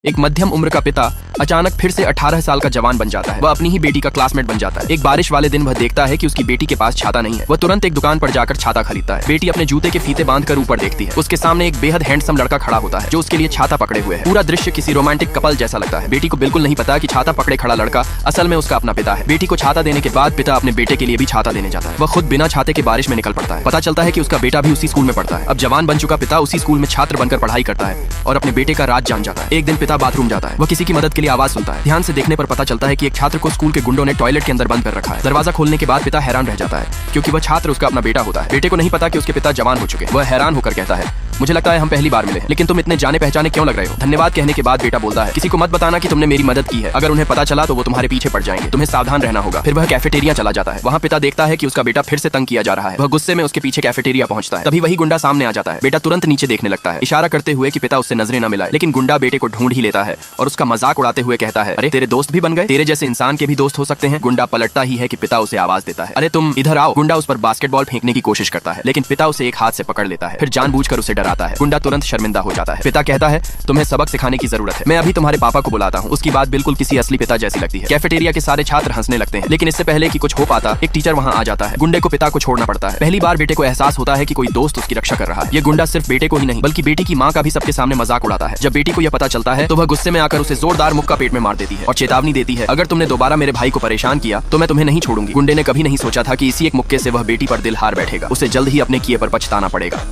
एक मध्यम उम्र का पिता अचानक फिर से 18 साल का जवान बन जाता है। वह अपनी ही बेटी का क्लासमेट बन जाता है। एक बारिश वाले दिन वह देखता है कि उसकी बेटी के पास छाता नहीं है। वह तुरंत एक दुकान पर जाकर छाता खरीदता है। बेटी अपने जूते के फीते बांधकर ऊपर देखती है। उसके सामने एक बेहद हैंडसम लड़का खड़ा होता है जो उसके लिए छाता पकड़े हुए है। पूरा दृश्य किसी रोमांटिक कपल जैसा लगता है। बेटी को बिल्कुल नहीं पता कि छाता पकड़े खड़ा लड़का असल में उसका अपना पिता है। बेटी को छाता देने के बाद पिता अपने बेटे के लिए भी छाता देने जाता है। वह खुद बिना छाते के बारिश में निकल पड़ता है। पता चलता है कि उसका बेटा भी उसी स्कूल में पढ़ता है। अब जवान बन चुका पिता उसी स्कूल में छात्र बनकर पढ़ाई करता है और अपने बेटे का राज जान जाता है। एक दिन पिता बाथरूम जाता है। वह किसी की मदद के लिए आवाज सुनता है। ध्यान से देखने पर पता चलता है कि एक छात्र को स्कूल के गुंडों ने टॉयलेट के अंदर बंद कर रखा है। दरवाजा खोलने के बाद पिता हैरान रह जाता है क्योंकि वह छात्र उसका अपना बेटा होता है। बेटे को नहीं पता कि उसके पिता जवान हो चुके हैं। वह हैरान होकर कहता है, मुझे लगता है हम पहली बार मिले, लेकिन तुम इतने जाने पहचाने क्यों लग रहे हो? धन्यवाद कहने के बाद बेटा बोलता है, किसी को मत बताना कि तुमने मेरी मदद की है। अगर उन्हें पता चला तो वो तुम्हारे पीछे पड़ जाएंगे। तुम्हें सावधान रहना होगा। फिर वह कैफेटेरिया चला जाता है। वहाँ पिता देखता है कि उसका बेटा फिर से तंग किया जा रहा है। वह गुस्से में उसके पीछे कैफेटेरिया पहुंचता है। तभी वही गुंडा सामने आ जाता है। बेटा तुरंत नीचे देखने लगता है, इशारा करते हुए कि पिता उससे नजरें न मिलाए। लेकिन गुंडा बेटे को ढूंढ ही लेता है और उसका मजाक उड़ाते हुए कहता है, अरे तेरे दोस्त भी बन गए? तेरे जैसे इंसान के भी दोस्त हो सकते हैं। गुंडा पलटता ही है कि पिता उसे आवाज देता है, अरे तुम इधर आओ। गुंडा उस पर बास्केटबॉल फेंकने की कोशिश करता है लेकिन पिता उसे एक हाथ से पकड़ लेता है। फिर जानबूझकर उसे डराता है। गुंडा तुरंत शर्मिंदा हो जाता है। पिता कहता है, तुम्हें सबक सिखाने की जरूरत है। मैं अभी तुम्हारे पापा को बुलाता हूँ। उसकी बात बिल्कुल किसी असली पिता जैसी लगती है। कैफेटेरिया के सारे छात्र हंसने लगते हैं लेकिन इससे पहले कि कुछ हो पाता एक टीचर वहाँ आ जाता है। गुंडे को पिता को छोड़ना पड़ता है। पहली बार बेटे को एहसास होता है कि कोई दोस्त उसकी रक्षा कर रहा है। ये गुंडा सिर्फ बेटे को ही नहीं बल्कि बेटी की माँ का भी सबके सामने मजाक उड़ाता है। जब बेटी को यह पता चलता है तो वह गुस्से में आकर उसे जोरदार मुक्का पेट में मार देती है और चेतावनी देती है, अगर तुमने दोबारा मेरे भाई को परेशान किया तो मैं तुम्हें नहीं छोड़ूंगी। गुंडे ने कभी नहीं सोचा था कि इसी एक मुक्के से वह बेटी पर दिल हार बैठेगा। उसे जल्द ही अपने किए पर पछताना पड़ेगा।